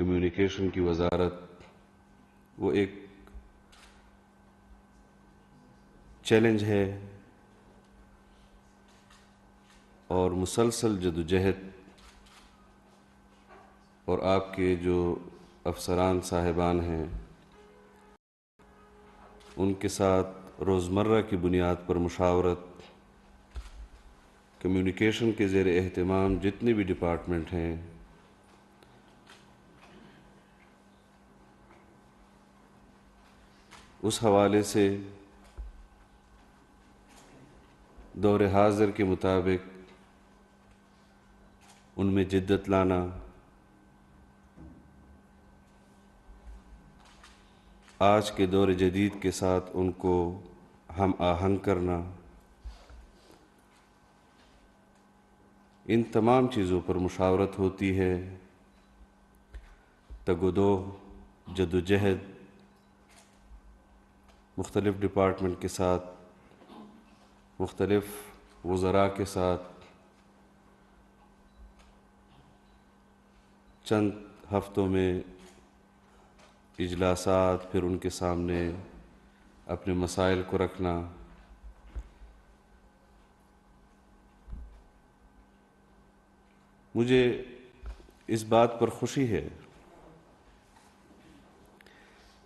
Communication کی وزارت وہ ایک چیلنج ہے اور مسلسل جدوجہد، اور آپ کے جو افسران صاحبان ہیں ان کے ساتھ روزمرہ کی بنیاد پر مشاورت، کمیونیکیشن کے زیر اہتمام جتنے بھی ڈپارٹمنٹ ہیں اس حوالے سے دور حاضر کے مطابق ان میں جدت لانا، آج کے دور جدید کے ساتھ ان کو ہم آہنگ کرنا، ان تمام چیزوں پر مشاورت ہوتی ہے، تگ و دو، جدوجہد مختلف ڈپارٹمنٹ کے ساتھ، مختلف وزراء کے ساتھ چند ہفتوں میں اجلاسات، پھر ان کے سامنے اپنے مسائل کو رکھنا۔ مجھے اس بات پر خوشی ہے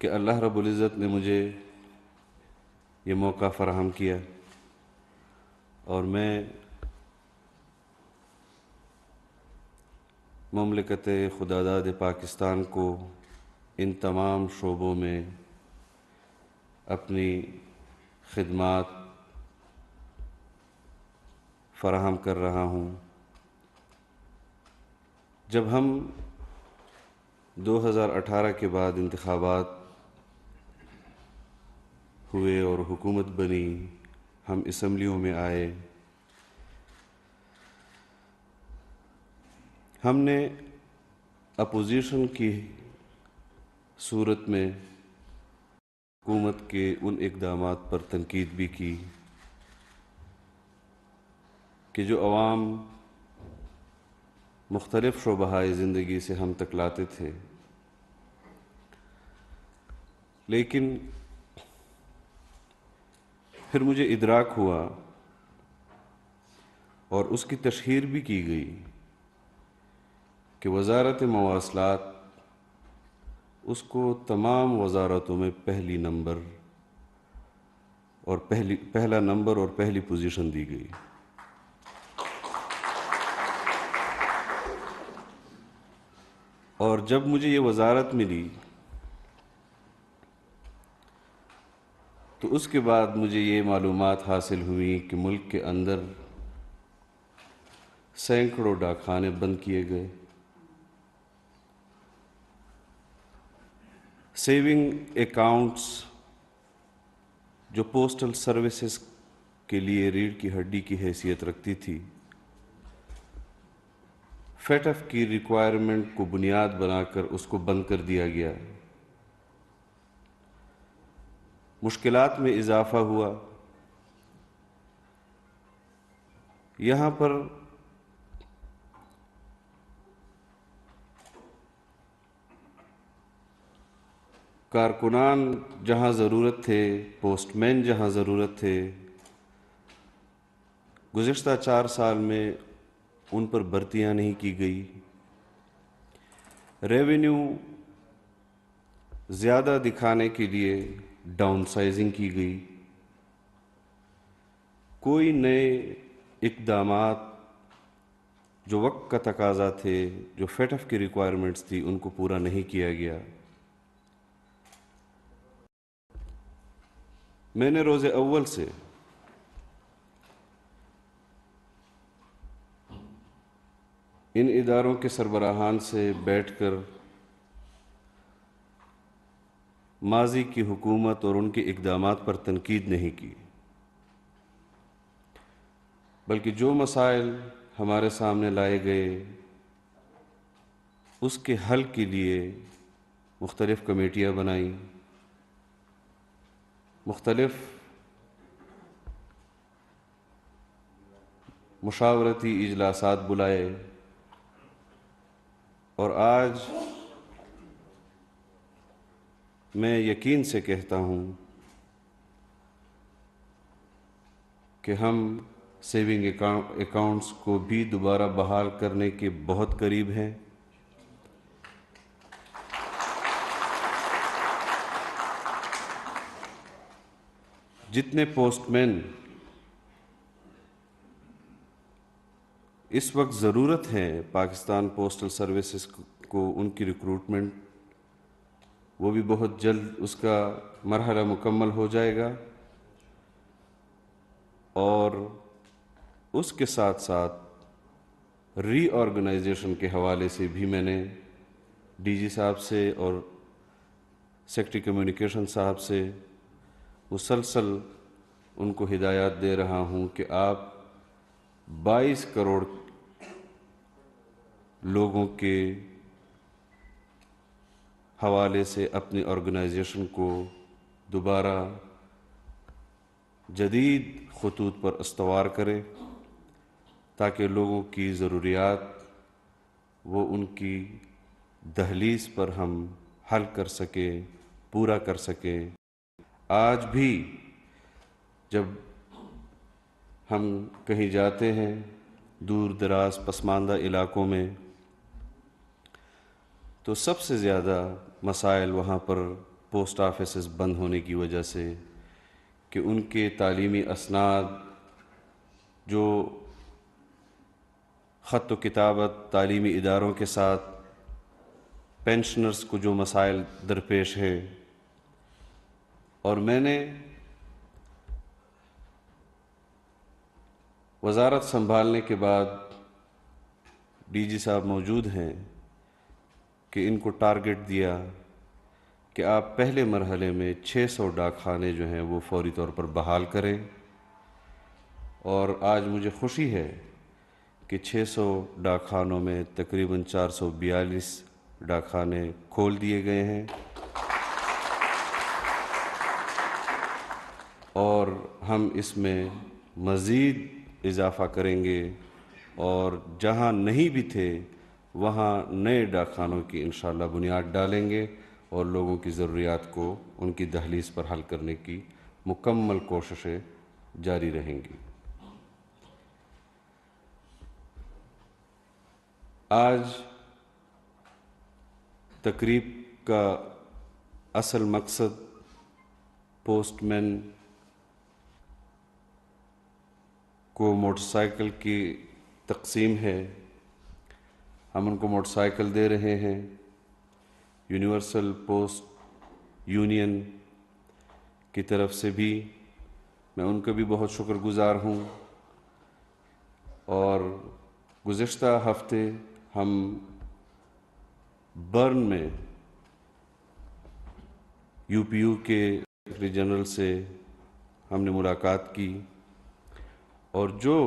کہ اللہ رب العزت نے مجھے یہ موقع فراہم کیا، اور میں مملکت خداداد پاکستان کو ان تمام شعبوں میں اپنی خدمات فراہم کر رہا ہوں۔ جب ہم 2018 کے بعد انتخابات ہوئے اور حکومت بنی، ہم اسمبلیوں میں آئے، ہم نے اپوزیشن کی صورت میں حکومت کے ان اقدامات پر تنقید بھی کی کہ جو عوام مختلف شعبۂ زندگی سے ہم تک لاتے تھے، لیکن پھر مجھے ادراک ہوا اور اس کی تشہیر بھی کی گئی کہ وزارت مواصلات، اس کو تمام وزارتوں میں پہلا نمبر اور پہلی پوزیشن دی گئی۔ اور جب مجھے یہ وزارت ملی تو اس کے بعد مجھے یہ معلومات حاصل ہوئی کہ ملک کے اندر سینکڑوں ڈاکخانے بند کیے گئے، سیونگ اکاؤنٹس جو پوسٹل سروسز کے لیے ریڑھ کی ہڈی کی حیثیت رکھتی تھی، فیٹ ایف کی ریکوائرمنٹ کو بنیاد بنا کر اس کو بند کر دیا گیا۔ مشکلات میں اضافہ ہوا۔ یہاں پر کارکنان جہاں ضرورت تھے، پوسٹ مین جہاں ضرورت تھے، گزشتہ 4 سال میں ان پر بھرتیاں نہیں کی گئی، ریونیو زیادہ دکھانے کے لیے ڈاؤن سائزنگ کی گئی، کوئی نئے اقدامات جو وقت کا تقاضا تھے، جو فیٹ ایف کی ریکوائرمنٹس تھی، ان کو پورا نہیں کیا گیا۔ میں نے روز اول سے ان اداروں کے سربراہان سے بیٹھ کر ماضی کی حکومت اور ان کے اقدامات پر تنقید نہیں کی، بلکہ جو مسائل ہمارے سامنے لائے گئے اس کے حل کے لیے مختلف کمیٹیاں بنائیں، مختلف مشاورتی اجلاسات بلائے، اور آج میں یقین سے کہتا ہوں کہ ہم سیونگ اکاؤنٹس کو بھی دوبارہ بحال کرنے کے بہت قریب ہیں۔ جتنے پوسٹ مین اس وقت ضرورت ہے پاکستان پوسٹل سروسز کو، ان کی ریکروٹمنٹ وہ بھی بہت جلد اس کا مرحلہ مکمل ہو جائے گا، اور اس کے ساتھ ساتھ ری آرگنائزیشن کے حوالے سے بھی میں نے ڈی جی صاحب سے اور سیکریٹری کمیونیکیشن صاحب سے مسلسل ان کو ہدایات دے رہا ہوں کہ آپ 22 کروڑ لوگوں کے حوالے سے اپنی آرگنائزیشن کو دوبارہ جدید خطوط پر استوار کرے، تاکہ لوگوں کی ضروریات وہ ان کی دہلیز پر ہم حل کر سکیں، پورا کر سکیں۔ آج بھی جب ہم کہیں جاتے ہیں دور دراز پسماندہ علاقوں میں، تو سب سے زیادہ مسائل وہاں پر پوسٹ آفیسز بند ہونے کی وجہ سے کہ ان کے تعلیمی اسناد جو خط و کتابت تعلیمی اداروں کے ساتھ پینشنرز کو جو مسائل درپیش ہیں، اور میں نے وزارت سنبھالنے کے بعد ڈی جی صاحب موجود ہیں کہ ان کو ٹارگٹ دیا کہ آپ پہلے مرحلے میں 600 ڈاک خانے جو ہیں وہ فوری طور پر بحال کریں، اور آج مجھے خوشی ہے کہ 600 ڈاک خانوں میں تقریباً 442 ڈاک خانے کھول دیے گئے ہیں، اور ہم اس میں مزید اضافہ کریں گے، اور جہاں نہیں بھی تھے وہاں نئے ڈاک خانوں کی انشاءاللہ بنیاد ڈالیں گے، اور لوگوں کی ضروریات کو ان کی دہلیز پر حل کرنے کی مکمل کوششیں جاری رہیں گی۔ آج تقریب کا اصل مقصد پوسٹ مین کو موٹر سائیکل کی تقسیم ہے۔ ہم ان کو موٹر سائیکل دے رہے ہیں۔ یونیورسل پوسٹ یونین کی طرف سے بھی میں ان کا بھی بہت شکر گزار ہوں، اور گزشتہ ہفتے ہم برن میں یو پی یو کے سیکریٹری جنرل سے ہم نے ملاقات کی، اور جو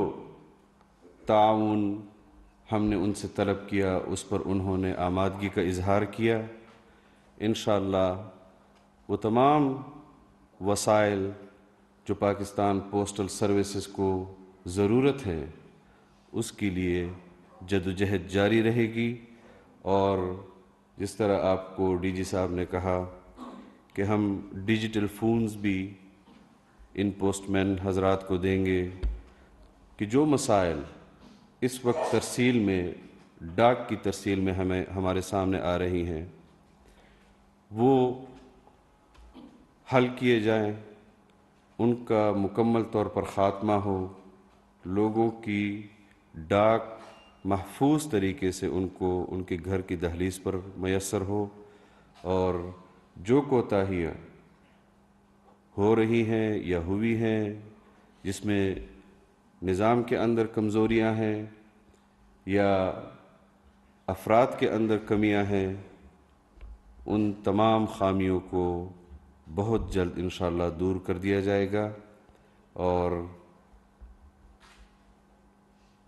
تعاون ہم نے ان سے طلب کیا اس پر انہوں نے آمادگی کا اظہار کیا۔ انشاءاللہ وہ تمام وسائل جو پاکستان پوسٹل سروسز کو ضرورت ہے اس کے لیے جدوجہد جاری رہے گی، اور جس طرح آپ کو ڈی جی صاحب نے کہا کہ ہم ڈیجیٹل فونز بھی ان پوسٹ مین حضرات کو دیں گے کہ جو مسائل اس وقت ترسیل میں ڈاک کی ترسیل میں ہمارے سامنے آ رہی ہیں وہ حل کیے جائیں، ان کا مکمل طور پر خاتمہ ہو، لوگوں کی ڈاک محفوظ طریقے سے ان کو ان کے گھر کی دہلیز پر میسر ہو، اور جو کوتاہیاں ہو رہی ہیں یا ہوئی ہیں جس میں نظام کے اندر کمزوریاں ہیں یا افراد کے اندر کمیاں ہیں، ان تمام خامیوں کو بہت جلد انشاءاللہ دور کر دیا جائے گا، اور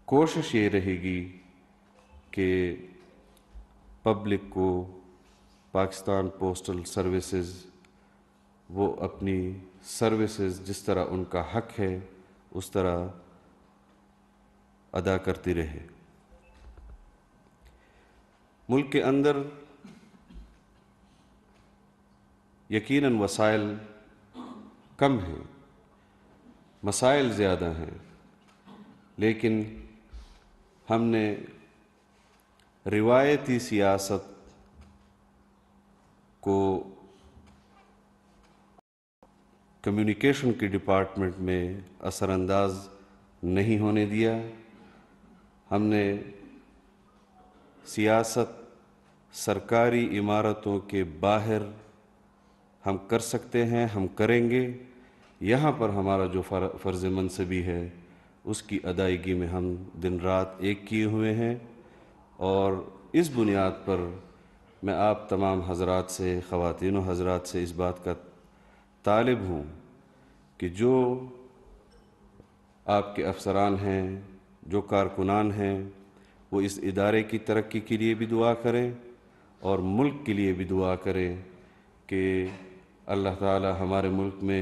کوشش یہ رہے گی کہ پبلک کو پاکستان پوسٹل سروسز وہ اپنی سروسز جس طرح ان کا حق ہے اس طرح ادا کرتی رہے۔ ملک کے اندر یقیناً وسائل کم ہیں، مسائل زیادہ ہیں، لیکن ہم نے روایتی سیاست کو کمیونیکیشن کے ڈپارٹمنٹ میں اثر انداز نہیں ہونے دیا۔ ہم نے سیاست سرکاری عمارتوں کے باہر ہم کر سکتے ہیں، ہم کریں گے۔ یہاں پر ہمارا جو فرض منصبی ہے اس کی ادائیگی میں ہم دن رات ایک کیے ہوئے ہیں، اور اس بنیاد پر میں آپ تمام حضرات سے، خواتین و حضرات سے اس بات کا طالب ہوں کہ جو آپ کے افسران ہیں، جو کارکنان ہیں، وہ اس ادارے کی ترقی کے لیے بھی دعا کریں اور ملک کے لیے بھی دعا کریں کہ اللہ تعالی ہمارے ملک میں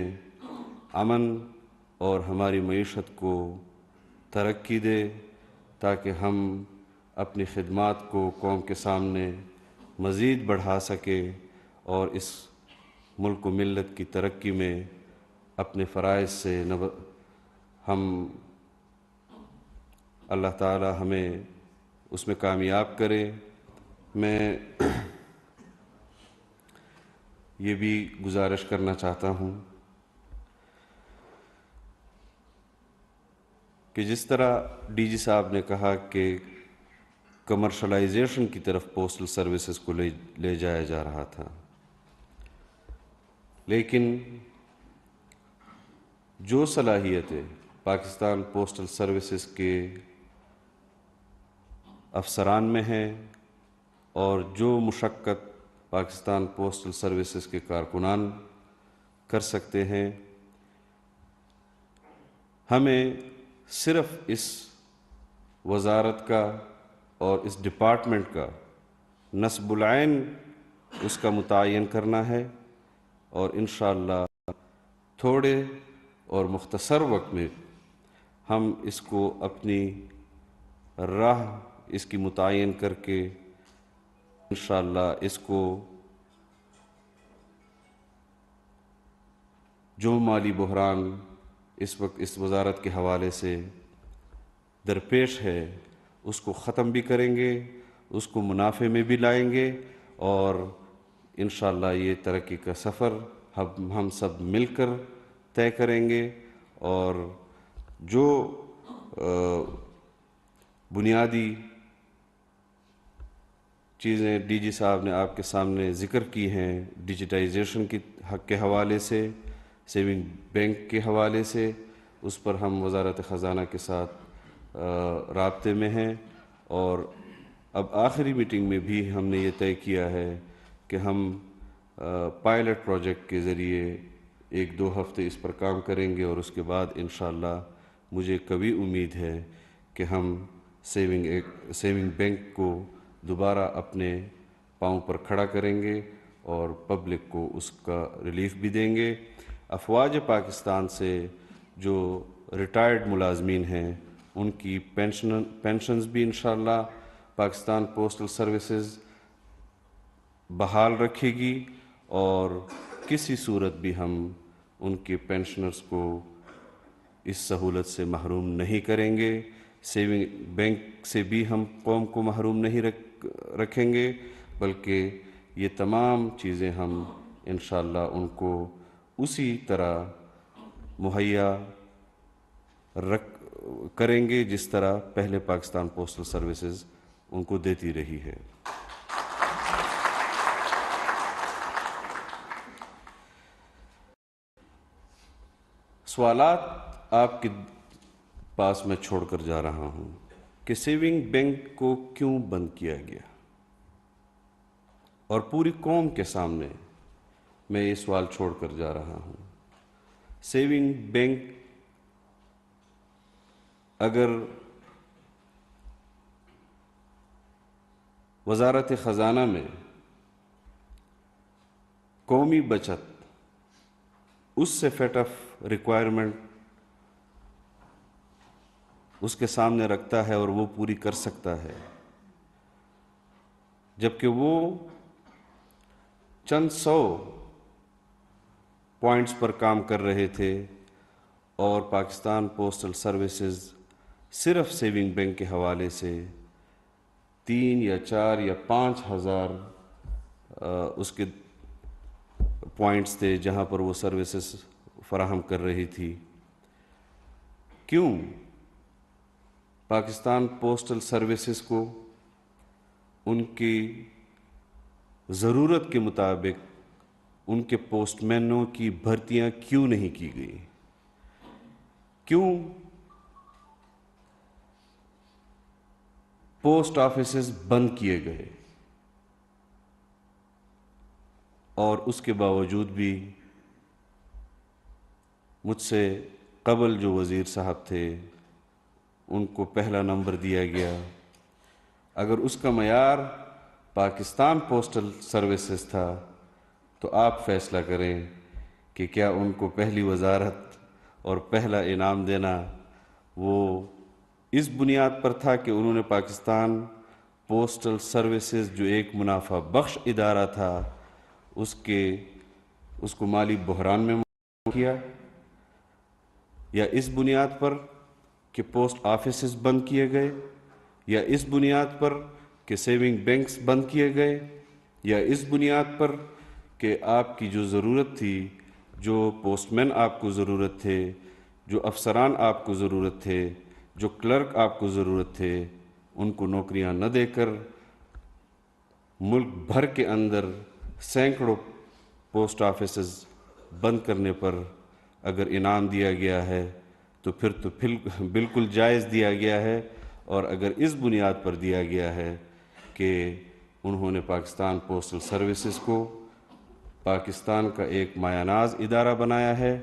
امن اور ہماری معیشت کو ترقی دے، تاکہ ہم اپنی خدمات کو قوم کے سامنے مزید بڑھا سکیں اور اس ملک و ملت کی ترقی میں اپنے فرائض سے ہم اللہ تعالی ہمیں اس میں کامیاب کرے۔ میں یہ بھی گزارش کرنا چاہتا ہوں کہ جس طرح ڈی جی صاحب نے کہا کہ کمرشلائزیشن کی طرف پوسٹل سروسز کو لے جایا جا رہا تھا، لیکن جو صلاحیتیں پاکستان پوسٹل سروسز کے افسران میں ہیں اور جو مشقت پاکستان پوسٹل سروسز کے کارکنان کر سکتے ہیں، ہمیں صرف اس وزارت کا اور اس ڈپارٹمنٹ کا نصب العین اس کا متعین کرنا ہے، اور انشاءاللہ تھوڑے اور مختصر وقت میں ہم اس کو اپنی راہ اس کی متعین کر کے انشاءاللہ اس کو جو مالی بحران اس وقت اس وزارت کے حوالے سے درپیش ہے اس کو ختم بھی کریں گے، اس کو منافع میں بھی لائیں گے، اور انشاءاللہ یہ ترقی کا سفر ہم سب مل کر طے کریں گے، اور جو بنیادی چیزیں ڈی جی صاحب نے آپ کے سامنے ذکر کی ہیں، ڈیجیٹائزیشن کی حق کے حوالے سے، سیونگ بینک کے حوالے سے، اس پر ہم وزارت خزانہ کے ساتھ رابطے میں ہیں، اور اب آخری میٹنگ میں بھی ہم نے یہ طے کیا ہے کہ ہم پائلٹ پروجیکٹ کے ذریعے 1-2 ہفتے اس پر کام کریں گے، اور اس کے بعد انشاءاللہ مجھے قوی امید ہے کہ ہم سیونگ بینک کو دوبارہ اپنے پاؤں پر کھڑا کریں گے اور پبلک کو اس کا ریلیف بھی دیں گے۔ افواج پاکستان سے جو ریٹائرڈ ملازمین ہیں ان کی پینشنز بھی انشاءاللہ پاکستان پوسٹل سروسز بحال رکھے گی، اور کسی صورت بھی ہم ان کے پینشنرز کو اس سہولت سے محروم نہیں کریں گے۔ سیونگ بینک سے بھی ہم قوم کو محروم نہیں رکھیں گے، بلکہ یہ تمام چیزیں ہم انشاءاللہ ان کو اسی طرح مہیا کریں گے جس طرح پہلے پاکستان پوسٹل سروسز ان کو دیتی رہی ہے۔ سوالات آپ کے پاس میں چھوڑ کر جا رہا ہوں کہ سیونگ بینک کو کیوں بند کیا گیا، اور پوری قوم کے سامنے میں یہ سوال چھوڑ کر جا رہا ہوں۔ سیونگ بینک اگر وزارت خزانہ میں قومی بچت اس سے فیٹ آف ریکوائرمنٹ اس کے سامنے رکھتا ہے اور وہ پوری کر سکتا ہے، جبکہ وہ چند سو پوائنٹس پر کام کر رہے تھے، اور پاکستان پوسٹل سروسز صرف سیونگ بینک کے حوالے سے 3 یا 4 یا 5 ہزار اس کے پوائنٹس تھے جہاں پر وہ سروسز فراہم کر رہی تھی۔ کیوں پاکستان پوسٹل سروسز کو ان کی ضرورت کے مطابق ان کے پوسٹ مینوں کی بھرتیاں کیوں نہیں کی گئی؟ کیوں پوسٹ آفیسز بند کیے گئے؟ اور اس کے باوجود بھی مجھ سے قبل جو وزیر صاحب تھے ان کو پہلا نمبر دیا گیا۔ اگر اس کا معیار پاکستان پوسٹل سروسز تھا تو آپ فیصلہ کریں کہ کیا ان کو پہلی وزارت اور پہلا انعام دینا وہ اس بنیاد پر تھا کہ انہوں نے پاکستان پوسٹل سروسز جو ایک منافع بخش ادارہ تھا اس کو مالی بحران میں کیا، یا اس بنیاد پر کہ پوسٹ آفیسز بند کیے گئے، یا اس بنیاد پر کہ سیونگ بینکس بند کیے گئے، یا اس بنیاد پر کہ آپ کی جو ضرورت تھی، جو پوسٹ مین آپ کو ضرورت تھے، جو افسران آپ کو ضرورت تھے، جو کلرک آپ کو ضرورت تھے، ان کو نوکریاں نہ دے کر ملک بھر کے اندر سینکڑوں پوسٹ آفیسز بند کرنے پر اگر انعام دیا گیا ہے تو پھر بالکل جائز دیا گیا ہے۔ اور اگر اس بنیاد پر دیا گیا ہے کہ انہوں نے پاکستان پوسٹل سروسز کو پاکستان کا ایک مایہ ناز ادارہ بنایا ہے،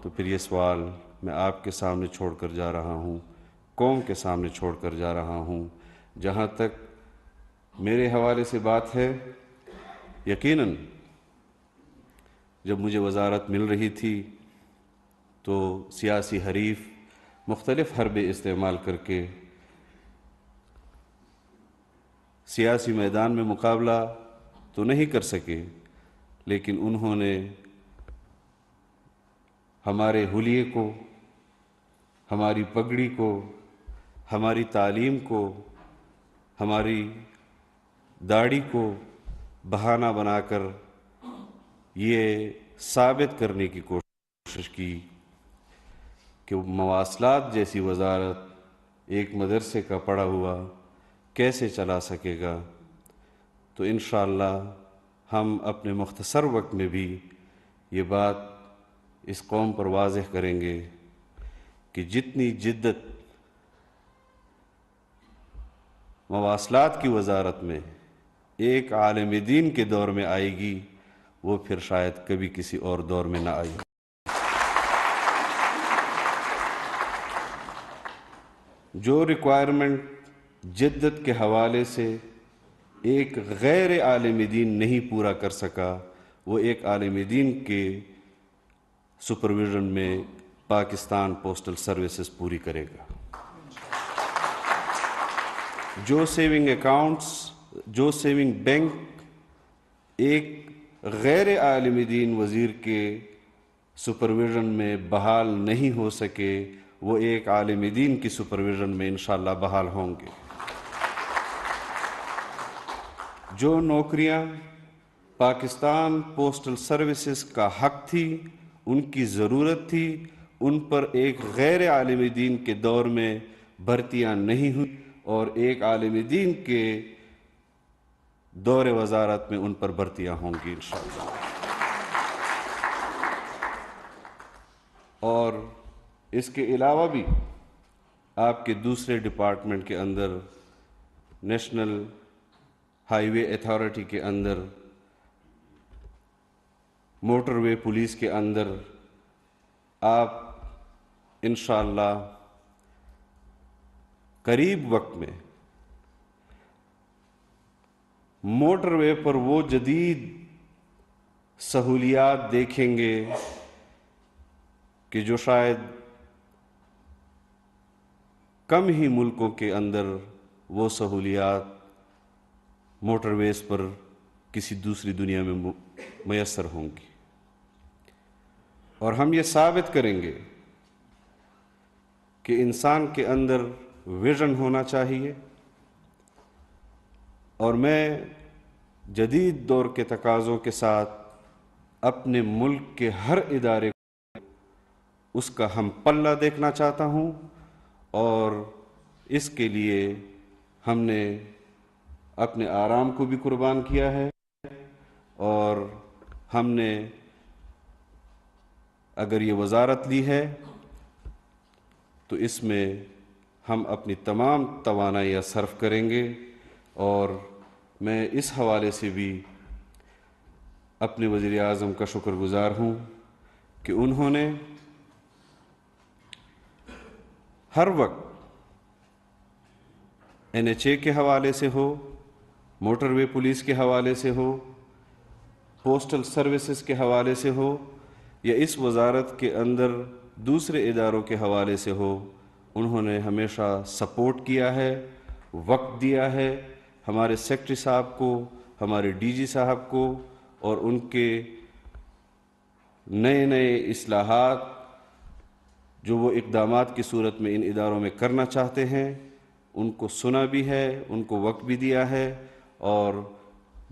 تو پھر یہ سوال میں آپ کے سامنے چھوڑ کر جا رہا ہوں، قوم کے سامنے چھوڑ کر جا رہا ہوں۔ جہاں تک میرے حوالے سے بات ہے، یقیناً جب مجھے وزارت مل رہی تھی تو سیاسی حریف مختلف حربے استعمال کر کے سیاسی میدان میں مقابلہ تو نہیں کر سکے، لیکن انہوں نے ہمارے حلیے کو، ہماری پگڑی کو، ہماری تعلیم کو، ہماری داڑھی کو بہانہ بنا کر یہ ثابت کرنے کی کوشش کی کہ مواصلات جیسی وزارت ایک مدرسے کا پڑھا ہوا کیسے چلا سکے گا۔ تو انشاءاللہ ہم اپنے مختصر وقت میں بھی یہ بات اس قوم پر واضح کریں گے کہ جتنی جدت مواصلات کی وزارت میں ایک عالم دین کے دور میں آئے گی، وہ پھر شاید کبھی کسی اور دور میں نہ آئے۔ جو ریکوائرمنٹ جدت کے حوالے سے ایک غیر عالم دین نہیں پورا کر سکا، وہ ایک عالم دین کے سپرویژن میں پاکستان پوسٹل سروسز پوری کرے گا۔ جو سیونگ اکاؤنٹس، جو سیونگ بینک ایک غیر عالم دین وزیر کے سپرویژن میں بحال نہیں ہو سکے، وہ ایک عالم دین کی سپرویژن میں انشاءاللہ بحال ہوں گے۔ جو نوکریاں پاکستان پوسٹل سروسز کا حق تھی، ان کی ضرورت تھی، ان پر ایک غیر عالم دین کے دور میں بھرتیاں نہیں ہوئی، اور ایک عالم دین کے دور وزارت میں ان پر بھرتیاں ہوں گی انشاءاللہ۔ اور اس کے علاوہ بھی آپ کے دوسرے ڈپارٹمنٹ کے اندر، نیشنل ہائی وے اتھارٹی کے اندر، موٹر وے پولیس کے اندر، آپ انشاءاللہ قریب وقت میں موٹر وے پر وہ جدید سہولیات دیکھیں گے کہ جو شاید کم ہی ملکوں کے اندر وہ سہولیات موٹر ویز پر کسی دوسری دنیا میں میسر ہوں گی۔ اور ہم یہ ثابت کریں گے کہ انسان کے اندر ویژن ہونا چاہیے، اور میں جدید دور کے تقاضوں کے ساتھ اپنے ملک کے ہر ادارے کو اس کا ہم پلہ دیکھنا چاہتا ہوں، اور اس کے لیے ہم نے اپنے آرام کو بھی قربان کیا ہے، اور ہم نے اگر یہ وزارت لی ہے تو اس میں ہم اپنی تمام توانائیاں صرف کریں گے، اور میں اس حوالے سے بھی اپنے وزیر اعظم کا شکر گزار ہوں کہ انہوں نے ہر وقت NHA کے حوالے سے ہو، موٹر وے پولیس کے حوالے سے ہو، پوسٹل سروسز کے حوالے سے ہو، یا اس وزارت کے اندر دوسرے اداروں کے حوالے سے ہو، انہوں نے ہمیشہ سپورٹ کیا ہے، وقت دیا ہے ہمارے سیکرٹری صاحب کو، ہمارے DG صاحب کو، اور ان کے نئے نئے اصلاحات جو وہ اقدامات کی صورت میں ان اداروں میں کرنا چاہتے ہیں ان کو سنا بھی ہے، ان کو وقت بھی دیا ہے، اور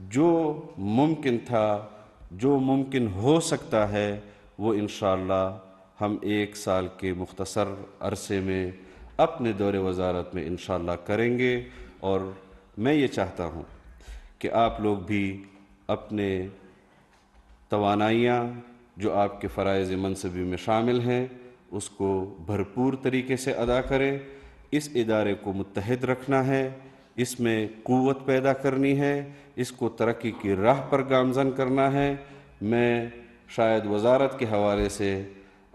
جو ممکن تھا، جو ممکن ہو سکتا ہے، وہ انشاءاللہ ہم 1 سال کے مختصر عرصے میں اپنے دور وزارت میں انشاءاللہ کریں گے۔ اور میں یہ چاہتا ہوں کہ آپ لوگ بھی اپنے توانائیاں جو آپ کے فرائض منصبی میں شامل ہیں اس کو بھرپور طریقے سے ادا کریں، اس ادارے کو متحد رکھنا ہے، اس میں قوت پیدا کرنی ہے، اس کو ترقی کی راہ پر گامزن کرنا ہے۔ میں شاید وزارت کے حوالے سے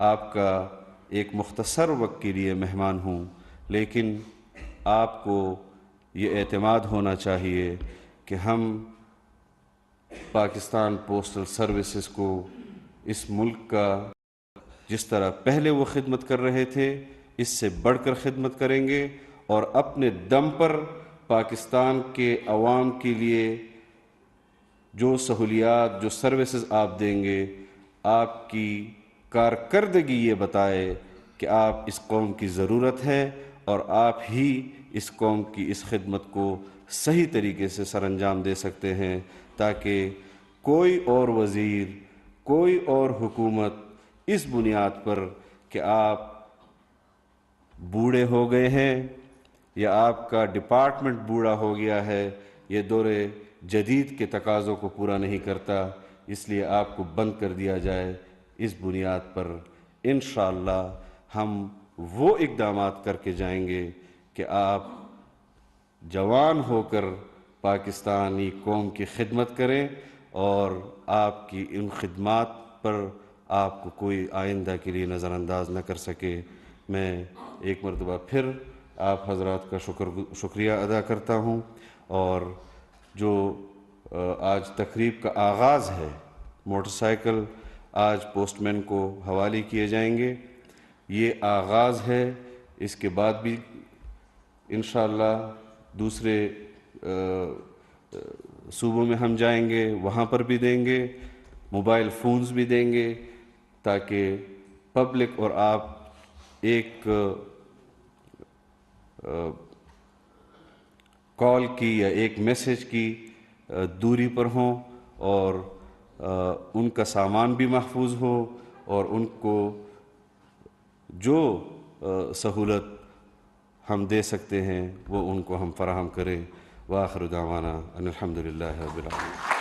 آپ کا ایک مختصر وقت کے لیے مہمان ہوں، لیکن آپ کو یہ اعتماد ہونا چاہیے کہ ہم پاکستان پوسٹل سروسز کو اس ملک کا جس طرح پہلے وہ خدمت کر رہے تھے اس سے بڑھ کر خدمت کریں گے، اور اپنے دم پر پاکستان کے عوام کے لیے جو سہولیات، جو سروسز آپ دیں گے، آپ کی کارکردگی یہ بتائے کہ آپ اس قوم کی ضرورت ہے، اور آپ ہی اس قوم کی اس خدمت کو صحیح طریقے سے سر انجام دے سکتے ہیں، تاکہ کوئی اور وزیر، کوئی اور حکومت اس بنیاد پر کہ آپ بوڑھے ہو گئے ہیں یا آپ کا ڈپارٹمنٹ بوڑھا ہو گیا ہے، یہ دور جدید کے تقاضوں کو پورا نہیں کرتا، اس لیے آپ کو بند کر دیا جائے۔ اس بنیاد پر انشاءاللہ ہم وہ اقدامات کر کے جائیں گے کہ آپ جوان ہو کر پاکستانی قوم کی خدمت کریں، اور آپ کی ان خدمات پر آپ کو کوئی آئندہ کے لیے نظر انداز نہ کر سکے۔ میں ایک مرتبہ پھر آپ حضرات کا شکریہ ادا کرتا ہوں، اور جو آج تقریب کا آغاز ہے، موٹر سائیکل آج پوسٹ مین کو حوالے کیے جائیں گے، یہ آغاز ہے، اس کے بعد بھی انشاءاللہ دوسرے صوبوں میں ہم جائیں گے، وہاں پر بھی دیں گے، موبائل فونز بھی دیں گے، تاکہ پبلک اور آپ ایک کال کی یا ایک میسج کی دوری پر ہوں، اور ان کا سامان بھی محفوظ ہو، اور ان کو جو سہولت ہم دے سکتے ہیں وہ ان کو ہم فراہم کریں۔ وآخر دعوانا ان الحمدللہ رب العالمین۔